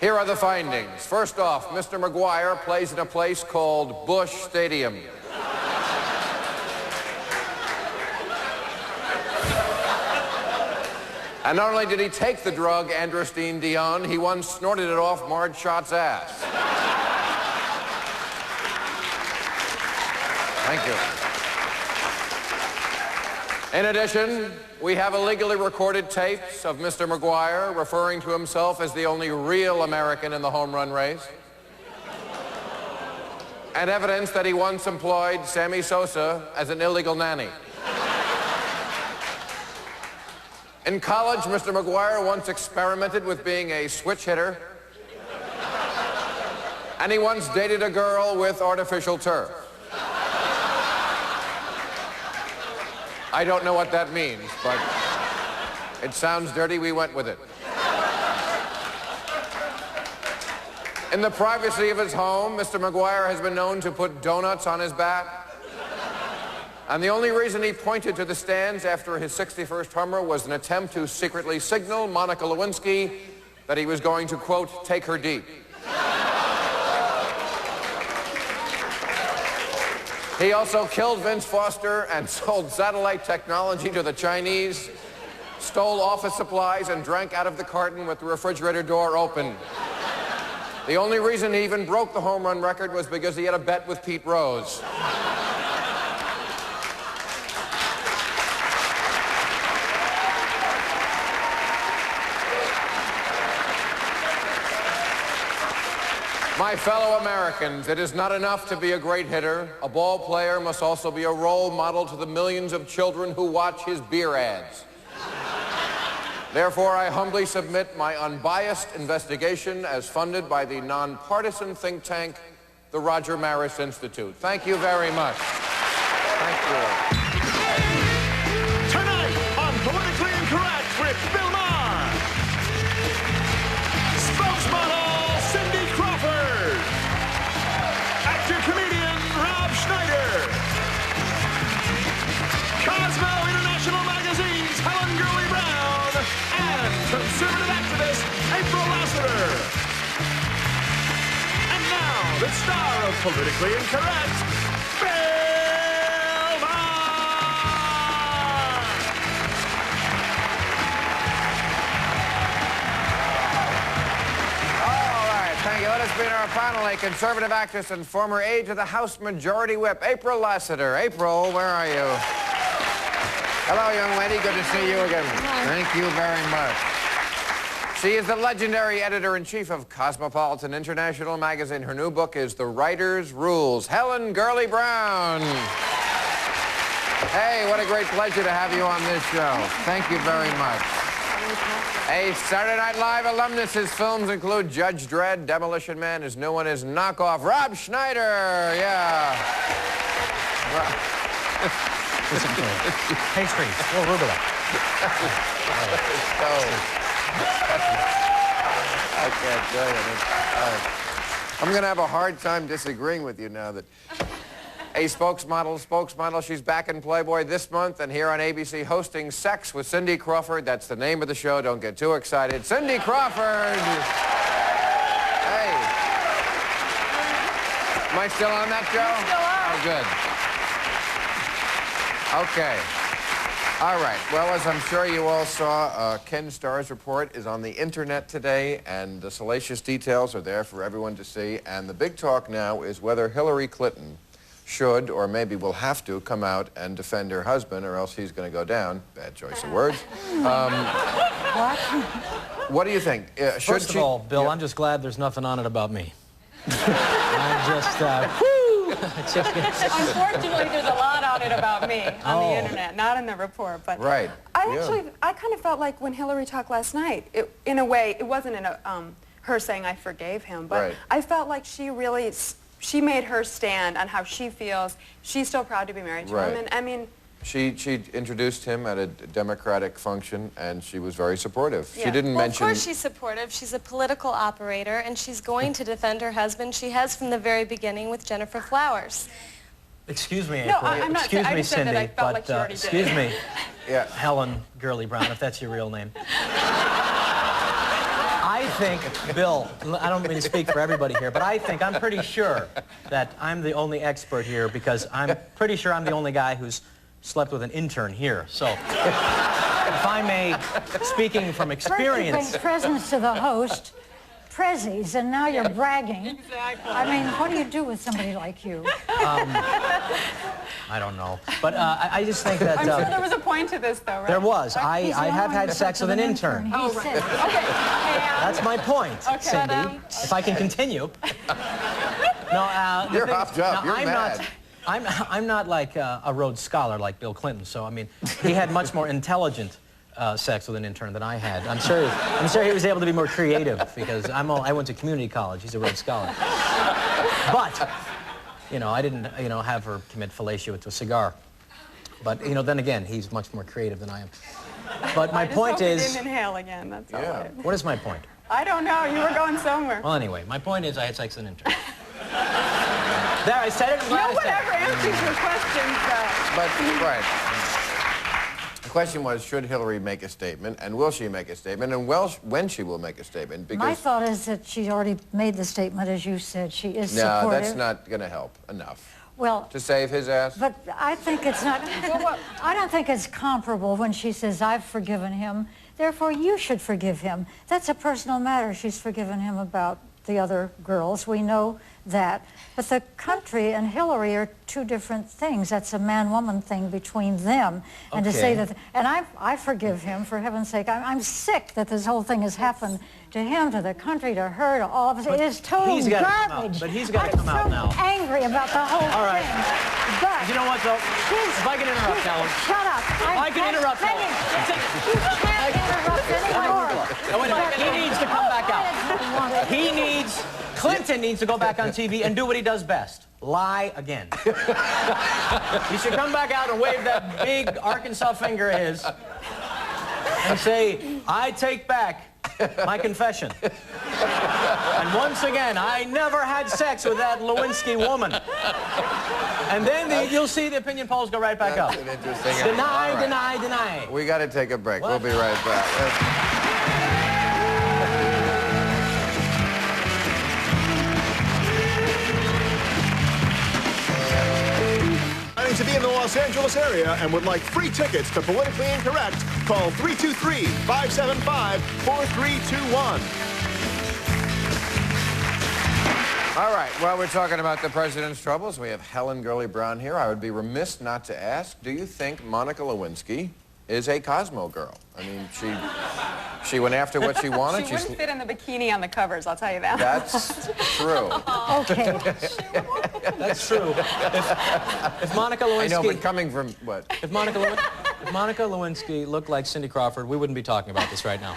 Here are the findings. First off, Mr. McGwire plays in a place called Bush Stadium. And not only did he take the drug androstenedione Dion, he once snorted it off Marge Schott's ass. Thank you. In addition, we have illegally recorded tapes of Mr. McGwire referring to himself as the only real American in the home run race. And evidence that he once employed Sammy Sosa as an illegal nanny. In college, Mr. McGwire once experimented with being a switch hitter. And he once dated a girl with artificial turf. I don't know what that means, but it sounds dirty. We went with it. In the privacy of his home, Mr. McGwire has been known to put donuts on his bat. And the only reason he pointed to the stands after his 61st homer was an attempt to secretly signal Monica Lewinsky that he was going to, quote, take her deep. He also killed Vince Foster and sold satellite technology to the Chinese, stole office supplies, and drank out of the carton with the refrigerator door open. The only reason he even broke the home run record was because he had a bet with Pete Rose. My fellow Americans, it is not enough to be a great hitter. A ball player must also be a role model to the millions of children who watch his beer ads. Therefore, I humbly submit my unbiased investigation as funded by the nonpartisan think tank, the Roger Maris Institute. Thank you very much. Thank you. Tonight on Politically Incorrect with Bill Maher, spokesmodel Cindy Crawford, actor-comedian Rob Schneider, Cosmo International Magazine's Helen Gurley Brown, and conservative activist April Lassiter. And now, the star of Politically Incorrect, Bill Maher! All right, thank you. Let us meet our panel, a conservative actress and former aide to the House Majority Whip, April Lassiter. April, where are you? Hello, young lady. Good to see you again. Thank you very much. She is the legendary editor-in-chief of Cosmopolitan International Magazine. Her new book is The Writer's Rules. Helen Gurley Brown. Hey, what a great pleasure to have you on this show. Thank you very much. A Saturday Night Live alumnus. His films include Judge Dredd, Demolition Man. His new one is Knockoff. Rob Schneider. Yeah. Pastries, a little rubella. I can't tell you. I'm going to have a hard time disagreeing with you now that a spokesmodel, she's back in Playboy this month and here on ABC hosting Sex with Cindy Crawford. That's the name of the show. Don't get too excited. Cindy Crawford. Hey. Am I still on that show? Still on. Oh, good. Okay. All right. Well, as I'm sure you all saw, Ken Starr's report is on the internet today, and the salacious details are there for everyone to see. And the big talk now is whether Hillary Clinton should, or maybe will have to, come out and defend her husband, or else he's going to go down. Bad choice of words. What? What do you think? First of all, Bill, yeah. I'm just glad there's nothing on it about me. I'm just, Unfortunately, there's a lot on it about me on the internet, not in the report. But right. I kind of felt like when Hillary talked last night, in a way, it wasn't in a, her saying I forgave him, but I felt like she really, she made her stand on how she feels. She's still proud to be married to him, and I mean. She introduced him at a Democratic function, and she was very supportive. Yeah. She didn't mention... Of course she's supportive. She's a political operator, and she's going to defend her husband. She has from the very beginning with Jennifer Flowers. Excuse me, No, April. I'm not excuse saying, I me, just said Cindy, that I felt but, like she already excuse did. me, Yeah. Helen Gurley Brown, if that's your real name. I think, Bill, I don't mean to speak for everybody here, but I'm pretty sure that I'm the only expert here because I'm pretty sure I'm the only guy who's slept with an intern here. So, if I may, speaking from experience... First you bring presents to the host, prezzies, and now you're bragging. Exactly. I mean, what do you do with somebody like you? I don't know. But I just think that... I'm sure there was a point to this, though, right? There was. I have had sex with an intern. Oh, right. Okay. That's my point, Okay. Cindy. If I can continue. No, You're hopped up. You're mad. I'm not like a Rhodes Scholar like Bill Clinton, so I mean, he had much more intelligent sex with an intern than I had. I'm sure he was able to be more creative because I went to community college. He's a Rhodes Scholar. But, you know, I didn't, you know, have her commit fellatio to a cigar. But, you know, then again, he's much more creative than I am. But my point is... I just hope you didn't inhale again, that's all. Yeah. What is my point? I don't know, you were going somewhere. Well, anyway, my point is I had sex with an intern. There, I said it. I'm glad I No one said ever answers your questions, though. But, right. The question was, should Hillary make a statement, and will she make a statement, and when she will make a statement, because... My thought is that she already made the statement, as you said. She is supportive. No, that's not going to help enough. Well... To save his ass? But I think it's not... I don't think it's comparable when she says, I've forgiven him, therefore you should forgive him. That's a personal matter. She's forgiven him about the other girls. We know that. But the country and Hillary are two different things. That's a man-woman thing between them. And to say that... And I forgive him, for heaven's sake. I'm sick that this whole thing has happened to him, to the country, to her, to all of us. It is total garbage. But he's got to come out now. I'm so angry about the whole thing. But you know what, though? If I can interrupt, Helen. Shut up. I can interrupt, Helen. You can't interrupt anymore. No, wait a minute. He needs to come back out. He needs... Clinton needs to go back on TV and do what he does best. Lie again. He should come back out and wave that big Arkansas finger of his and say, I take back my confession. And once again, I never had sex with that Lewinsky woman. And then you'll see the opinion polls go right back up. That's an interesting... Deny, All right. deny, deny. We got to take a break. What? We'll be right back. To be in the Los Angeles area and would like free tickets to Politically Incorrect, call 323-575-4321. All right, well, we're talking about the president's troubles. We have Helen Gurley Brown here. I would be remiss not to ask, do you think Monica Lewinsky is a Cosmo girl? I mean, she went after what she wanted. She wouldn't fit in the bikini on the covers, I'll tell you that. That's true. Okay. That's true. If Monica Lewinsky... I know, but coming from what? If Monica Lewinsky looked like Cindy Crawford, we wouldn't be talking about this right now.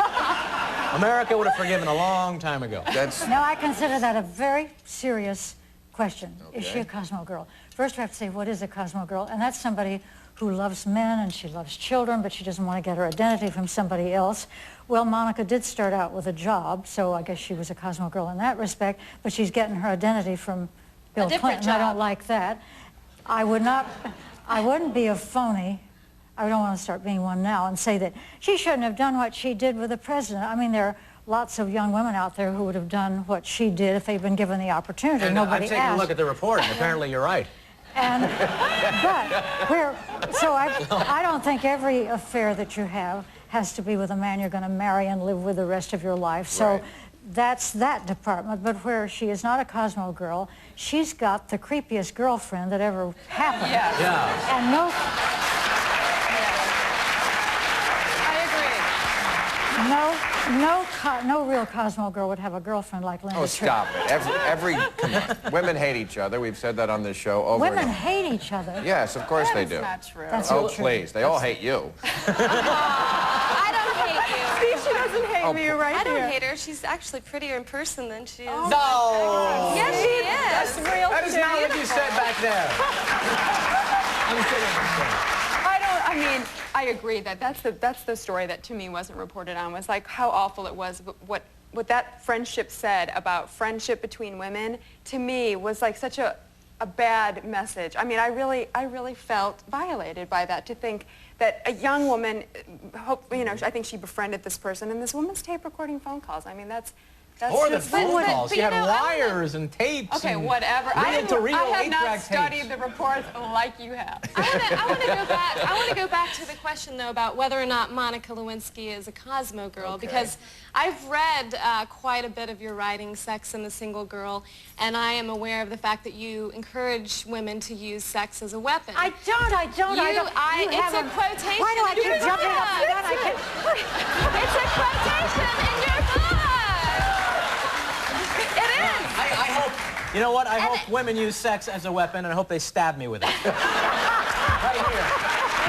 America would have forgiven a long time ago. Now, I consider that a very serious question. Okay. Is she a Cosmo girl? First, we have to say, what is a Cosmo girl? And that's somebody who loves men and she loves children, but she doesn't want to get her identity from somebody else. Well, Monica did start out with a job, so I guess she was a Cosmo girl in that respect, but she's getting her identity from Bill Clinton. I don't like that. I wouldn't be a phony. I don't want to start being one now and say that she shouldn't have done what she did with the president. I mean, there are lots of young women out there who would have done what she did if they'd been given the opportunity. And Nobody I'm taking a look at the report, and apparently you're right. And, so I don't think every affair that you have has to be with a man you're going to marry and live with the rest of your life. So Right. that's that department. But where she is not a Cosmo girl, she's got the creepiest girlfriend that ever happened. Yes. Yeah. And no... No real Cosmo girl would have a girlfriend like Linda Oh, Tripp. stop it. Come on. Women hate each other. We've said that on this show over Women and over. hate each other. Yes, of course they do. That's not true. That's Oh, not true. please. They all hate you. I don't hate you. See, she doesn't hate me right I don't here. hate her. She's actually prettier in person than she is. No! Yes, she is. That's real. That is not what you said back there. I'm kidding. I mean, I agree that that's the story that to me wasn't reported on, was like how awful it was. What that friendship said about friendship between women, to me, was like such a a bad message. I mean, I really felt violated by that, to think that a young woman, I think she befriended this person, and this woman's tape recording phone calls. I mean, that's Or the just... phone calls. You had wires and tapes. Okay, and whatever. I have not studied tapes. the reports like you have. I want to go back to the question, though, about whether or not Monica Lewinsky is a Cosmo girl, because I've read quite a bit of your writing, Sex and the Single Girl, and I am aware of the fact that you encourage women to use sex as a weapon. I don't. It's a quotation. Why do I keep jumping up and down? It's a quotation in your book. It is. I hope, you know what? I hope women use sex as a weapon, and I hope they stab me with it. Right here.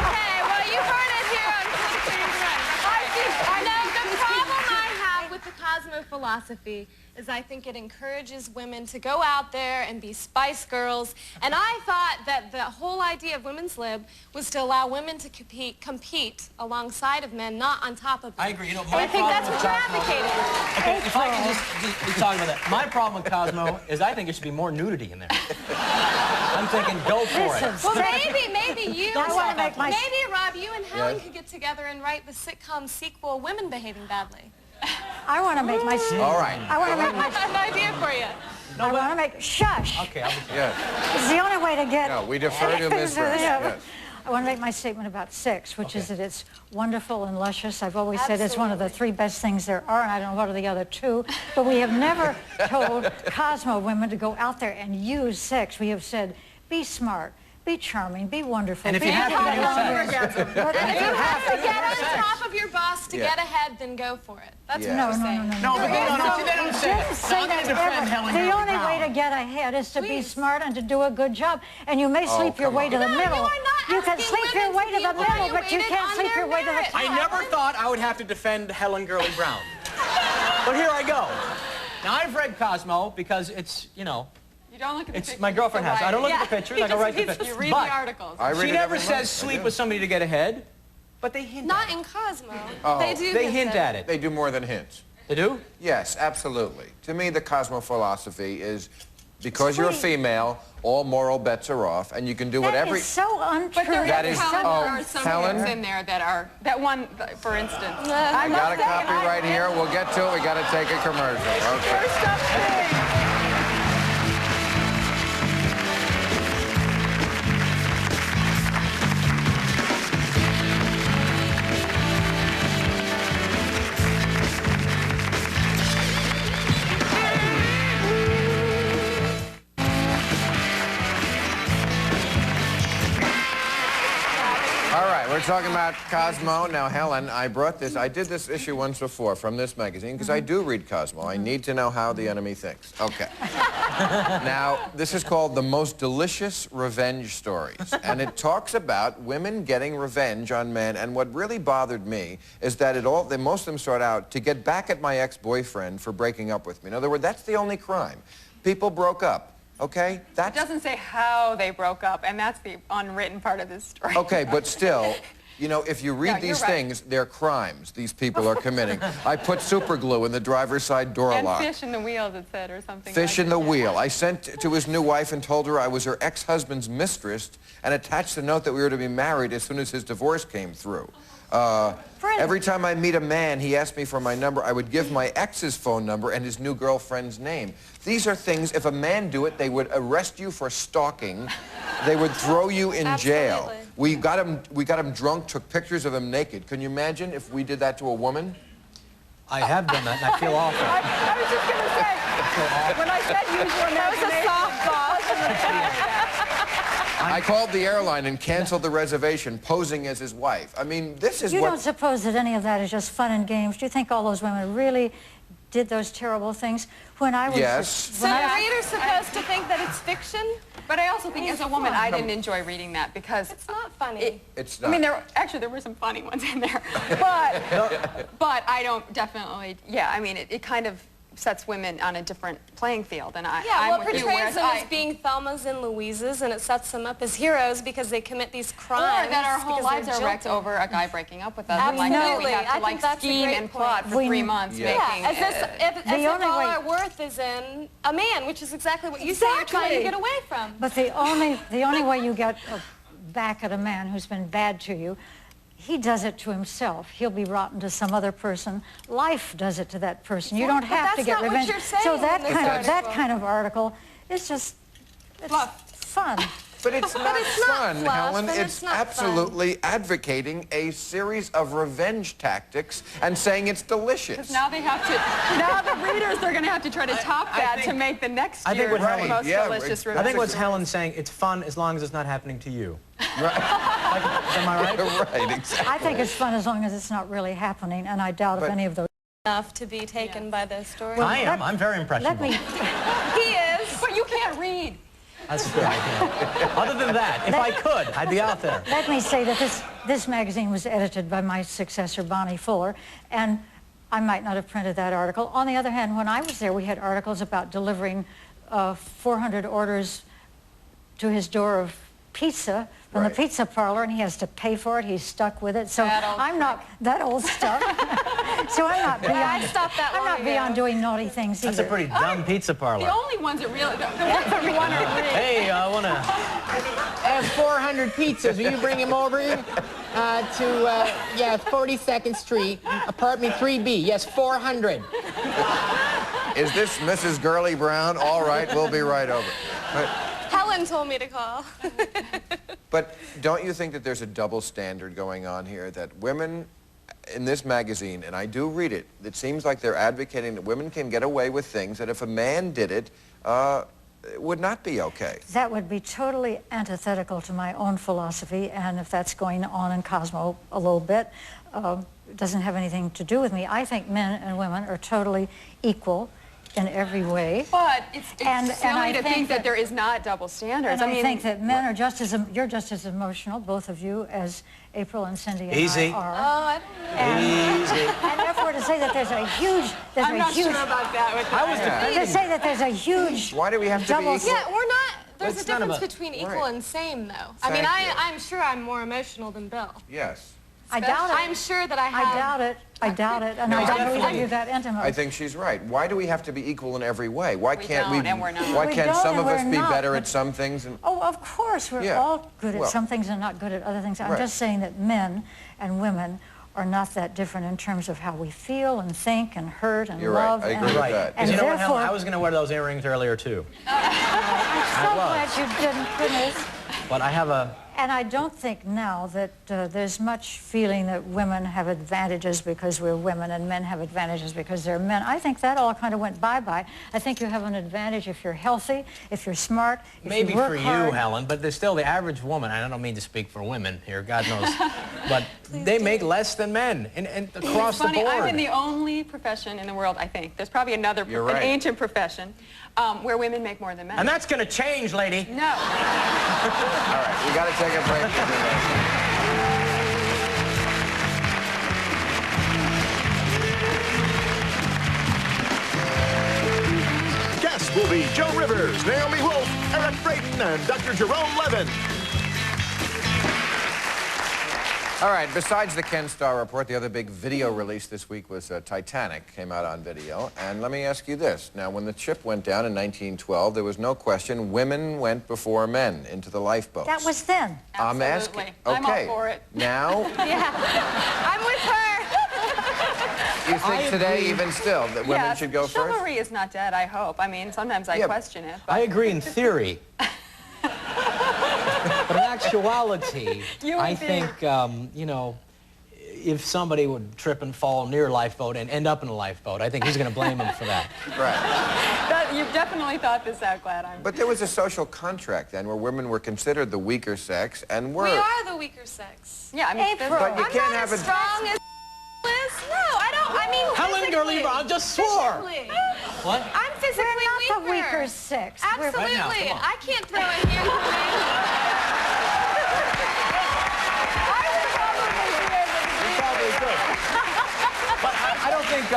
Okay, well, you heard it here on Clinton-Lewinsky. The problem I have with the Cosmo philosophy is I think it encourages women to go out there and be Spice Girls, and I thought that the whole idea of Women's Lib was to allow women to compete alongside of men, not on top of them. I agree. You know, I think that's what you're advocating. Okay, if I can just be talking about that. My problem with Cosmo is I think there should be more nudity in there. I'm thinking, go for it. Well, maybe you, maybe Rob, you and Helen could get together and write the sitcom sequel, Women Behaving Badly. I want to make my... All right. I want to make my... I have an idea for you. I want to make... Shush. Okay, I'll be Yes. It's the only way to get... No, we defer to Ms. Burns. Yes. I want to make my statement about sex, which is that it's wonderful and luscious. I've always said it's one of the 3 best things there are, and I don't know what are the other 2. But we have never told Cosmo women to go out there and use sex. We have said, be smart, be charming, be wonderful. And if you have to use sex. If you have to get on top of your boss to get ahead, then go for it. That's what you're saying. No, but they don't say it. Say that ever. The only way to get ahead is to be smart and to do a good job. And you may sleep your way to the middle. You can sleep your way to the middle, but you can't sleep your way to the top. I never thought I would have to defend Helen Gurley Brown. But here I go. Now, I've read Cosmo because it's, you know, You don't look at the pictures. my girlfriend has. I don't look at the pictures. I go right to the pictures. You read the articles. She never says sleep with somebody to get ahead, but they hint Not at it. in Cosmo. Oh. They do. They hint at it. They do more than hints. They do? Yes, absolutely. To me, the Cosmo philosophy is because you're a female, all moral bets are off, and you can do whatever... That is so untrue. But there are some Helen? hints in there that are... That one, for instance. I got a copy right here. We'll get to it. We got to take a commercial. Okay. First up thing. We're talking about Cosmo. Now, Helen, I brought this. I did this issue once before from this magazine because I do read Cosmo. I need to know how the enemy thinks. Okay. Now, this is called The Most Delicious Revenge Stories. And it talks about women getting revenge on men. And what really bothered me is that most of them start out to get back at my ex-boyfriend for breaking up with me. In other words, that's the only crime. People broke up. Okay? It doesn't say how they broke up, and that's the unwritten part of this story. Okay, but still, you know, if you read these things, they're crimes these people are committing. I put super glue in the driver's side door lock. And fish in the wheels, it said, or something Fish in the wheel. I sent to his new wife and told her I was her ex-husband's mistress and attached a note that we were to be married as soon as his divorce came through. Every time I meet a man, he asked me for my number. I would give my ex's phone number and his new girlfriend's name. These are things, if a man do it, they would arrest you for stalking. They would throw you in jail. We got him drunk, took pictures of him naked. Can you imagine if we did that to a woman? I have done that, and I feel awful. I was just going to say, when I said use your imagination, I called the airline and canceled the reservation, posing as his wife. I mean, this is You don't suppose that any of that is just fun and games? Do you think all those women really did those terrible things? When I was... Yes. So the reader's supposed to think that it's fiction? But I also think, as a woman, I didn't enjoy reading that because... It's not funny. It's not. I mean, there were some funny ones in there. But I don't definitely... Yeah, I mean, it kind of sets women on a different playing field. And it portrays them as being Thelmas and Louises, and it sets them up as heroes because they commit these crimes. Or that our whole lives are wrecked over a guy breaking up with us. Absolutely. We have to like scheme and plot for 3 months, making. As if all our worth is in a man, which is exactly what you say you're trying to get away from. But the only way you get back at a man who's been bad to you, he does it to himself. He'll be rotten to some other person. Life does it to that person. You don't have to get revenge. So that kind of article is just fun. But it's not fun, Helen. It's absolutely advocating a series of revenge tactics and saying it's delicious. Now they have to. Now the readers are going to have to try to top that to make the next year's most delicious revenge. I think what Helen's saying, it's fun as long as it's not happening to you. Right. Am I right? Right, exactly. I think it's fun as long as it's not really happening, and I doubt if any of those. Enough to be taken by this story. Well, I am. I'm very impressionable. He is. But you can't read. That's a good idea. Other than that, if I could, I'd be out there. Let me say that this magazine was edited by my successor, Bonnie Fuller, and I might not have printed that article. On the other hand, when I was there, we had articles about delivering 400 orders to his door of pizza from the pizza parlor, and he has to pay for it. He's stuck with it. So I'm not that old stuff. So I'm not beyond. I stopped that I'm not beyond doing naughty things either. That's a pretty dumb pizza parlor. The only ones that really, the ones that we want to read. Hey, I want to have 400 pizzas. Will you bring them over here to 42nd Street, apartment 3B? Yes, 400. Is this Mrs. Gurley Brown? All right, we'll be right over. Helen told me to call. But don't you think that there's a double standard going on here, that women in this magazine, and I do read it, it seems like they're advocating that women can get away with things that if a man did it, it would not be okay. That would be totally antithetical to my own philosophy, and if that's going on in Cosmo a little bit, it doesn't have anything to do with me. I think men and women are totally equal in every way. But it's silly to think that there is not double standards. And I think that men are just as, you're just as emotional, both of you, as April and Cindy and Easy. I are. Oh, I don't know. Easy. And therefore to say that there's a huge, I'm not sure about that. to say that there's a huge Why do we have to be double equal? Yeah, we're not. There's a It's not difference about- between equal and same, though. I Thank mean, you. I'm sure I'm more emotional than Bill. Yes. I doubt it. I'm sure that I have. I doubt it. I doubt it. And I don't believe you that intimately. I think she's right. Why do we have to be equal in every way? Why can't don't, and we're not. Why We can't don't, some and of us we're be not, better but- at some things? And Oh, of course, we're all good at some things and not good at other things. I'm just saying that men and women are not that different in terms of how we feel and think and hurt and You're right. love. I agree with Right. that. And You know what, therefore, Helen? I was going to wear those earrings earlier, too. I'm so glad you didn't, goodness. But I have a... And I don't think now that there's much feeling that women have advantages because we're women and men have advantages because they're men. I think that all kind of went bye-bye. I think you have an advantage if you're healthy, if you're smart, if Maybe you work for you, hard. Helen, but there's still the average woman, and I don't mean to speak for women here, God knows, but they make less than men and across the board. I'm in the only profession in the world, I think. There's probably another, an ancient profession, where women make more than men. And that's going to change, lady. No. All right, we got to take a break. Guests will be Joe Rivers, Naomi Wolf, Eric Braden, and Dr. Jerome Levin. All right, besides the Ken Starr report, the other big video release this week was Titanic, came out on video. And let me ask you this. Now, when the ship went down in 1912, there was no question women went before men into the lifeboats. That was then. I'm Absolutely. asking. I'm all Okay. for it. Now, Yeah, I'm with her. you think today, even still, that women should go first? Chivalry is not dead, I hope. I mean, sometimes I question it. But I agree in theory. But in actuality, I think, you know, if somebody would trip and fall near a lifeboat and end up in a lifeboat, I think he's going to blame him for that. Right. You've definitely thought this out, glad I'm... But there was a social contract then where women were considered the weaker sex and were... We are the weaker sex. Yeah, I mean... But you I'm can't not have as a... strong as Liz. No, I don't. I mean, Helen Gurley Brown just swore. physically. What? I'm physically We're not weaker. the weaker sex. Absolutely. Right now, come on. I can't throw a hand But I don't think,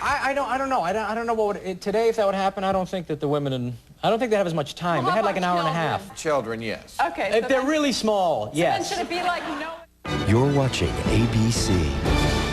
I don't know. I don't know what would, today if that would happen. I don't think that the women I don't think they have as much time. Well, they had like an hour and a children? half. Children, yes. Okay. If they're really small, yes. Then should it be like no? You're watching ABC.